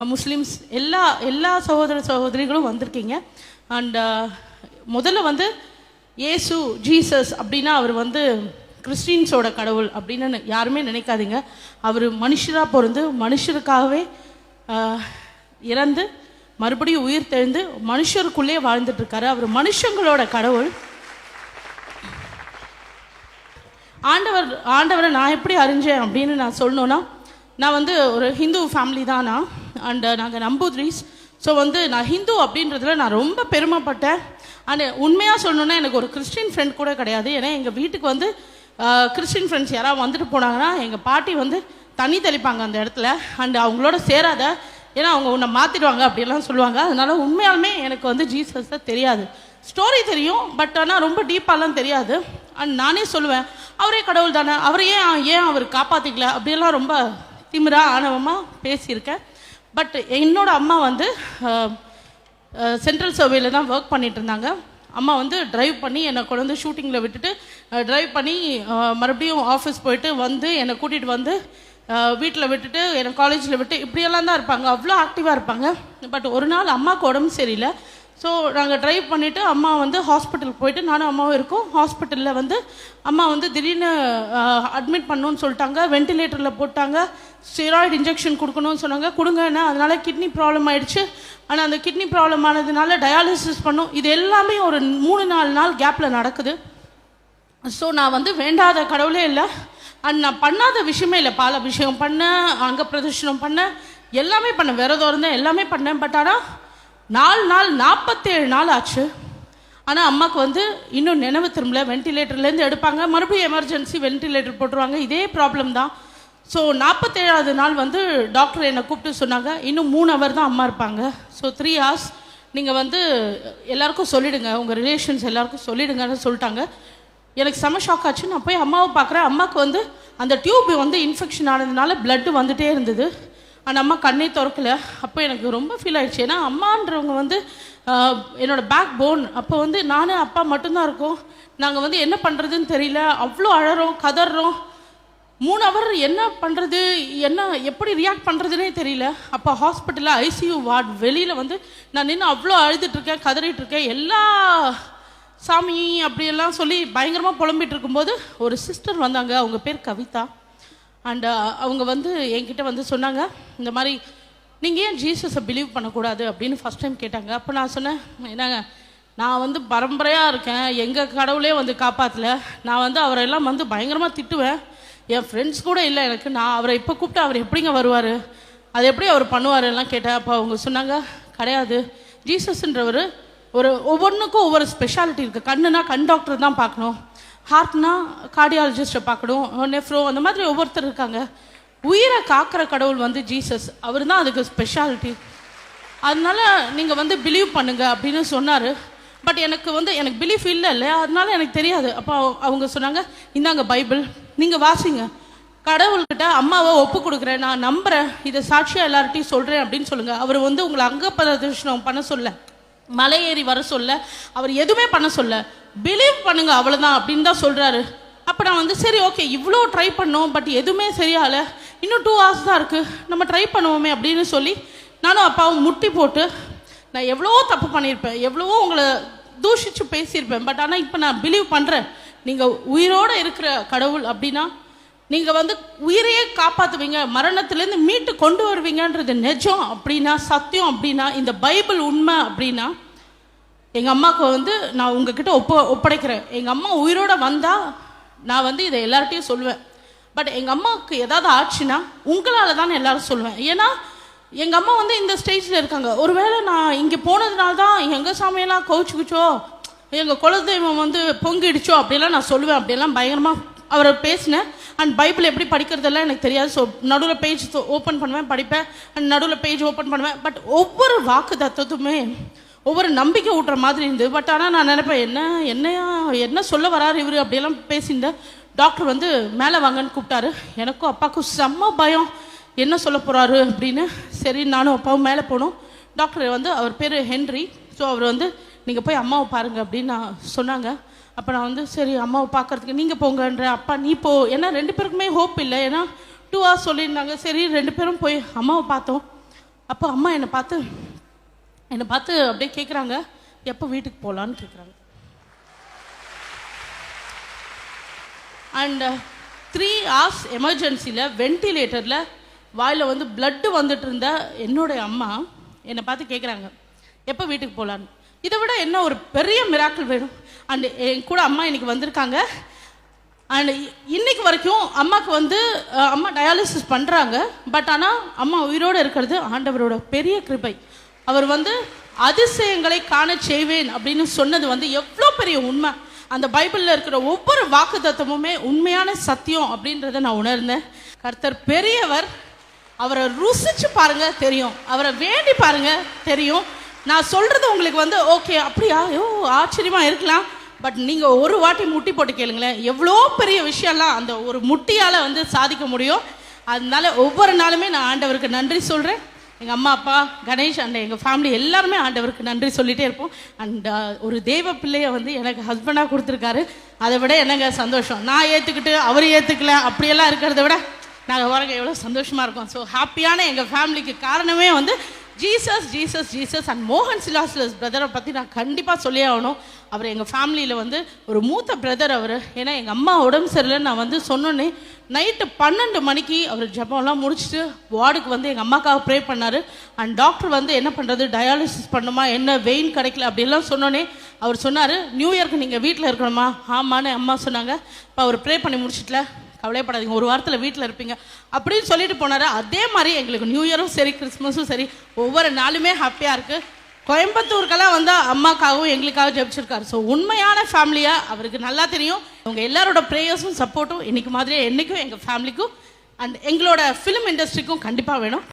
Muslims எல்லா சகோதர சகோதரிகளும் வந்திருக்கீங்க. அண்ட் முதல்ல வந்து இயேசு ஜீசஸ் அப்படின்னா அவர் வந்து கிறிஸ்டின்ஸோட கடவுள் அப்படின்னு யாருமே நினைக்காதீங்க. அவர் மனுஷராக பிறந்து மனுஷருக்காகவே இறந்து மறுபடியும் உயிர் தெழுந்து மனுஷருக்குள்ளே வாழ்ந்துட்டுருக்காரு. அவர் மனுஷங்களோட கடவுள். ஆண்டவரை நான் எப்படி அறிஞ்சேன் அப்படின்னு நான் சொல்லணுன்னா, நான் வந்து ஒரு ஹிந்து ஃபேமிலி தான் நான். அண்ட் நாங்கள் நம்பூத்ரீஸ். ஸோ வந்து நான் ஹிந்து அப்படின்றதுல நான் ரொம்ப பெருமைப்பட்டேன். அண்ட் உண்மையாக சொல்லணுன்னா எனக்கு ஒரு கிறிஸ்டின் ஃப்ரெண்ட் கூட கிடையாது. ஏன்னா எங்கள் வீட்டுக்கு வந்து கிறிஸ்டின் ஃப்ரெண்ட்ஸ் யாராவது வந்துட்டு போனாங்கன்னா எங்கள் பாட்டி வந்து தண்ணி தெளிப்பாங்க அந்த இடத்துல. அண்ட் அவங்களோட சேராத, ஏன்னா அவங்க உன்னை மாற்றிடுவாங்க அப்படிலாம் சொல்லுவாங்க. அதனால உண்மையாலுமே எனக்கு வந்து ஜீசஸை தெரியாது. ஸ்டோரி தெரியும், பட் ஆனால் ரொம்ப டீப்பாலாம் தெரியாது. அண்ட் நானே சொல்லுவேன், அவரே கடவுள் தானே, அவரையே ஏன் அவர் காப்பாற்றிக்கல அப்படியெல்லாம் ரொம்ப திமிரா ஆணவமாக பேசியிருக்கேன். பட் என்னோட அம்மா வந்து சென்ட்ரல் சர்வேல தான் ஒர்க் பண்ணிட்டு இருந்தாங்க. அம்மா வந்து ட்ரைவ் பண்ணி என்னை கொண்டு வந்து ஷூட்டிங்கில் விட்டுட்டு ட்ரைவ் பண்ணி மறுபடியும் ஆஃபீஸ் போயிட்டு வந்து என்னை கூட்டிகிட்டு வந்து வீட்டில் விட்டுட்டு என்னை காலேஜில் விட்டு இப்படியெல்லாம் தான் இருப்பாங்க. அவ்வளோ ஆக்டிவாக இருப்பாங்க. பட் ஒரு நாள் அம்மாவுக்கு உடம்பு சரியில்லை. ஸோ நாங்கள் ட்ரைவ் பண்ணிவிட்டு அம்மா வந்து ஹாஸ்பிட்டலுக்கு போயிட்டு நானும் அம்மாவும் இருக்கோம். ஹாஸ்பிட்டலில் வந்து அம்மா வந்து திடீர்னு அட்மிட் பண்ணணும்னு சொல்லிட்டாங்க. வென்டிலேட்டரில் போட்டாங்க. ஸ்டெராய்டு இன்ஜெக்ஷன் கொடுக்கணும்னு சொன்னாங்க. கொடுங்கன்னா அதனால் கிட்னி ப்ராப்ளம் ஆகிடுச்சு. ஆனால் அந்த கிட்னி ப்ராப்ளம் ஆனதுனால டயாலிசிஸ் பண்ணும். இது எல்லாமே ஒரு 3-4 நாள் கேப்பில் நடக்குது. ஸோ நான் வந்து வேண்டாத கடவுளே இல்லை. அண்ட் நான் பண்ணாத விஷயமே இல்லை. பால அபிஷேகம் பண்ணேன், அங்க பிரதர்ஷனம் பண்ணேன், எல்லாமே பண்ணேன், விரதம் இருந்தேன், எல்லாமே பண்ணேன். பட் ஆனால் 47 நாள் ஆச்சு. ஆனால் அம்மாவுக்கு வந்து இன்னும் நினைவு திரும்பல. வென்டிலேட்டர்லேருந்து எடுப்பாங்க, மறுபடியும் எமர்ஜென்சி வென்டிலேட்டர் போட்டுருவாங்க. இதே ப்ராப்ளம் தான். ஸோ 47வது நாள் வந்து டாக்டர் என்னை கூப்பிட்டு சொன்னாங்க, இன்னும் 3 ஹவர் தான் அம்மா இருப்பாங்க. ஸோ 3 hours நீங்கள் வந்து எல்லாருக்கும் சொல்லிவிடுங்க, உங்கள் ரிலேஷன்ஸ் எல்லாருக்கும் சொல்லிவிடுங்கன்னு சொல்லிட்டாங்க. எனக்கு செம ஷாக் ஆச்சு. நான் போய் அம்மாவை பார்க்குறேன். அம்மாவுக்கு வந்து அந்த டியூப் வந்து இன்ஃபெக்ஷன் ஆனதுனால பிளட்டு வந்துகிட்டே இருந்தது. ஆனால் அம்மா கண்ணே திறக்கல. அப்போ எனக்கு ரொம்ப ஃபீல் ஆகிடுச்சு. ஏன்னா அம்மான்றவங்க வந்து என்னோடய பேக் போன். அப்போ வந்து நானும் அப்பா மட்டும்தான் இருக்கோம். நாங்கள் வந்து என்ன பண்ணுறதுன்னு தெரியல. அவ்வளோ அழறோம், கதறோம். 3 hour என்ன பண்ணுறது, எப்படி ரியாக்ட் பண்ணுறதுனே தெரியல. அப்போ ஹாஸ்பிட்டலில் ஐசியூ வார்டு வெளியில் வந்து நான் நின்று அவ்வளோ அழுதுட்ருக்கேன், கதறிட்டுருக்கேன். எல்லா சாமி அப்படியெல்லாம் சொல்லி பயங்கரமாக புலம்பிகிட்டு இருக்கும்போது ஒரு சிஸ்டர் வந்தாங்க. அவங்க பேர் கவிதா. அண்ட் அவங்க வந்து என்கிட்ட வந்து சொன்னாங்க, இந்த மாதிரி நீங்கள் ஏன் ஜீசஸை பிலீவ் பண்ணக்கூடாது அப்படின்னு ஃபஸ்ட் டைம் கேட்டாங்க. அப்போ நான் சொன்னேன், என்னங்க நான் வந்து பரம்பரையாக இருக்கேன், எங்கள் கடவுளே வந்து காப்பாற்றல. நான் வந்து அவரெல்லாம் வந்து பயங்கரமாக திட்டுவேன். என் ஃப்ரெண்ட்ஸ் கூட இல்லை எனக்கு. நான் அவரை இப்போ கூப்பிட்டு அவர் எப்படிங்க வருவார், அது எப்படி அவர் பண்ணுவாருலாம் கேட்டேன். அப்போ அவங்க சொன்னாங்க, கிடையாது, ஜீசஸ்ன்றவர் ஒவ்வொன்றுக்கும் ஒவ்வொரு ஸ்பெஷாலிட்டி இருக்குது. கண்ணுனா கண் டாக்டர் தான் பார்க்கணும், ஹார்ட்னா கார்டியாலஜிஸ்ட்டை பார்க்கணும், நெஃப்ரோ, அந்த மாதிரி ஒவ்வொருத்தர் இருக்காங்க. உயிரை காக்கிற கடவுள் வந்து ஜீசஸ், அவர் தான் அதுக்கு ஸ்பெஷாலிட்டி. அதனால நீங்கள் வந்து பிலீவ் பண்ணுங்க அப்படின்னு சொன்னார். பட் எனக்கு பிலீஃப் இல்லை, அதனால எனக்கு தெரியாது. அப்போ அவங்க சொன்னாங்க, இந்தாங்க பைபிள், நீங்கள் வாசிங்க, கடவுள்கிட்ட அம்மாவை ஒப்பு கொடுக்குறேன், நான் நம்புகிறேன், இதை சாட்சியாக எல்லார்ட்டையும் சொல்கிறேன் அப்படின்னு சொல்லுங்கள். அவர் வந்து உங்களை அங்க பிரதர்ஷனம் பண்ண சொல்ல, மலை ஏறி வர சொல்ல, அவர் எதுவுமே பண்ண சொல்ல, பிலீவ் பண்ணுங்க அவ்வளோதான் அப்படின்னு தான் சொல்கிறாரு. அப்போ நான் வந்து சரி ஓகே, இவ்வளோ ட்ரை பண்ணோம், பட் எதுவுமே சரியாகலை, இன்னும் 2 hours தான் இருக்குது, நம்ம ட்ரை பண்ணுவோமே அப்படின்னு சொல்லி நானும் அப்பாவும் முட்டி போட்டு, நான் எவ்வளவோ தப்பு பண்ணியிருப்பேன், எவ்வளவோ உங்களை தூஷித்து பேசியிருப்பேன். பட் ஆனால் இப்போ நான் பிலீவ் பண்ணுறேன், நீங்கள் உயிரோடு இருக்கிற கடவுள் அப்படின்னா நீங்கள் வந்து உயிரையே காப்பாற்றுவீங்க, மரணத்துலேருந்து மீட்டு கொண்டு வருவீங்கன்றது நிஜம் அப்படின்னா, சத்தியம் அப்படின்னா, இந்த பைபிள் உண்மை அப்படின்னா, எங்கள் அம்மாவுக்கு வந்து நான் உங்ககிட்ட ஒப்படைக்கிறேன். எங்கள் அம்மா உயிரோடு வந்தால் நான் வந்து இதை எல்லார்ட்டையும் சொல்லுவேன். பட் எங்கள் அம்மாவுக்கு ஏதாவது ஆச்சுன்னா உங்களால் தான் எல்லாரும் சொல்லுவேன். ஏன்னா எங்கள் அம்மா வந்து இந்த ஸ்டேஜில் இருக்காங்க. ஒருவேளை நான் இங்கே போனதுனால தான் எங்கள் சாமியெல்லாம் கவுச்சுக்குச்சோ, எங்கள் குலதெய்வம் வந்து பொங்கிடுச்சோ அப்படிலாம் நான் சொல்லுவேன். அப்படியெல்லாம் பயங்கரமாக அவரை பேசினேன். அண்ட் பைபிள் எப்படி படிக்கிறதெல்லாம் எனக்கு தெரியாது. ஸோ நடுவில் பேஜ் ஓப்பன் பண்ணுவேன், படிப்பேன், அண்ட் நடுவில் பேஜ் ஓப்பன் பண்ணுவேன். பட் ஒவ்வொரு வாக்கு தத்துவத்துமே ஒவ்வொரு நம்பிக்கை ஊட்டுற மாதிரி இருந்தது. பட் ஆனால் நான் நினைப்பேன், என்ன சொல்ல வராரு இவர் அப்படியெல்லாம் பேசியிருந்தேன். டாக்டர் வந்து மேலே வாங்கன்னு கூப்பிட்டாரு. எனக்கும் அப்பாவுக்கும் செம்ம பயம், என்ன சொல்ல போகிறாரு அப்படின்னு. சரி நானும் அப்பாவும் மேலே போனோம். டாக்டர் வந்து அவர் பேர் ஹென்ரி. ஸோ அவர் வந்து நீங்கள் போய் அம்மாவை பாருங்கள் அப்படின்னு நான் சொன்னாங்க. அப்போ நான் வந்து சரி அம்மாவை பார்க்குறதுக்கு நீங்கள் போங்கன்ற. அப்பா நீ போ, ஏன்னா 2 பேருக்குமே ஹோப் இல்லை, ஏன்னா 2 hours சொல்லியிருந்தாங்க. சரி 2 பேரும் போய் அம்மாவை பார்த்தோம். அப்போ அம்மா என்னை பார்த்து அப்படியே கேட்குறாங்க, எப்போ வீட்டுக்கு போகலான்னு கேட்குறாங்க. அண்ட் 3 hours எமர்ஜென்சியில் வென்டிலேட்டரில் வாயில் வந்து பிளட்டு வந்துட்டு இருந்த என்னுடைய அம்மா என்னை பார்த்து கேட்குறாங்க, எப்போ வீட்டுக்கு போகலான்னு. இதை விட என்ன ஒரு பெரிய மிராக்கிள் வேணும்? அண்ட் என் கூட அம்மா இன்னைக்கு வந்திருக்காங்க. அண்ட் இன்னைக்கு வரைக்கும் அம்மாவுக்கு வந்து அம்மா டயாலிசிஸ் பண்ணுறாங்க. பட் ஆனால் அம்மா உயிரோடு இருக்கிறது ஆண்டவரோட பெரிய கிருபை. அவர் வந்து அதிசயங்களை காண செய்வேன் அப்படின்னு சொன்னது வந்து எவ்வளோ பெரிய உண்மை. அந்த பைபிளில் இருக்கிற ஒவ்வொரு வாக்குத்தத்தமுமே உண்மையான சத்தியம் அப்படின்றத நான் உணர்ந்தேன். கர்த்தர் பெரியவர். அவரை ருசிச்சு பாருங்க தெரியும், அவரை வேண்டி பாருங்க தெரியும். நான் சொல்றது உங்களுக்கு வந்து ஓகே அப்படியா ஆச்சரியமா இருக்கலாம். பட் நீங்கள் ஒரு வாட்டி முட்டி போட்டு கேளுங்களேன், எவ்வளோ பெரிய விஷயம்லாம் அந்த ஒரு முட்டியால் வந்து சாதிக்க முடியும். அதனால ஒவ்வொரு நாளுமே நான் ஆண்டவருக்கு நன்றி சொல்கிறேன். எங்கள் அம்மா அப்பா கணேஷ் அண்ட் எங்கள் ஃபேமிலி எல்லாருமே ஆண்டவருக்கு நன்றி சொல்லிகிட்டே இருப்போம். அண்ட் ஒரு தெய்வ பிள்ளையை வந்து எனக்கு ஹஸ்பண்டாக கொடுத்துருக்காரு. அதை விட என்னங்க சந்தோஷம். நான் ஏற்றுக்கிட்டு அவர் ஏற்றுக்கல அப்படியெல்லாம் இருக்கிறத விட நாங்கள் வரங்க எவ்வளோ சந்தோஷமாக இருக்கோம். ஸோ ஹாப்பியான எங்கள் ஃபேமிலிக்கு காரணமே வந்து ஜீசஸ் ஜீசஸ் ஜீசஸ். அண்ட் மோகன் சிலாஸ்லஸ் பிரதரை பற்றி நான் கண்டிப்பாக சொல்லி ஆகணும். அவர் எங்கள் ஃபேமிலியில் வந்து ஒரு மூத்த பிரதர் அவர். ஏன்னா எங்கள் அம்மா உடம்பு சரியில்லைன்னு நான் வந்து சொன்னோன்னே நைட்டு 12 மணிக்கு அவர் ஜபம்லாம் முடிச்சுட்டு வார்டுக்கு வந்து எங்கள் அம்மாக்காக ப்ரே பண்ணார். அண்ட் டாக்டர் வந்து என்ன பண்ணுறது, டயாலிசிஸ் பண்ணுமா, என்ன வெயின் கிடைக்கல அப்படிலாம் சொன்னோன்னே அவர் சொன்னார், நியூ இயர்க்கு நீங்கள் வீட்டில் இருக்கணுமா? ஆமான்னு அம்மா சொன்னாங்க. இப்போ அவர் ப்ரே பண்ணி முடிச்சிட்டல, கவலைப்படாதீங்க, ஒரு வாரத்தில் வீட்டில் இருப்பீங்க அப்படின்னு சொல்லிட்டு போனார். அதே மாதிரி எங்களுக்கு நியூ இயரும் சரி கிறிஸ்மஸும் சரி ஒவ்வொரு நாளுமே ஹாப்பியாக இருக்குது. கோயம்புத்தூருக்கெல்லாம் வந்து அம்மாக்காகவும் எங்களுக்காக ஜெபிச்சிருக்காரு. ஸோ உண்மையான ஃபேமிலியாக அவருக்கு நல்லா தெரியும். அவங்க எல்லாரோட ப்ரேயர்ஸும் சப்போர்ட்டும் இன்னைக்கு மாதிரியே என்றைக்கும் எங்கள் ஃபேமிலிக்கும் அண்ட் எங்களோட ஃபிலிம் இண்டஸ்ட்ரிக்கும் கண்டிப்பாக வேணும்.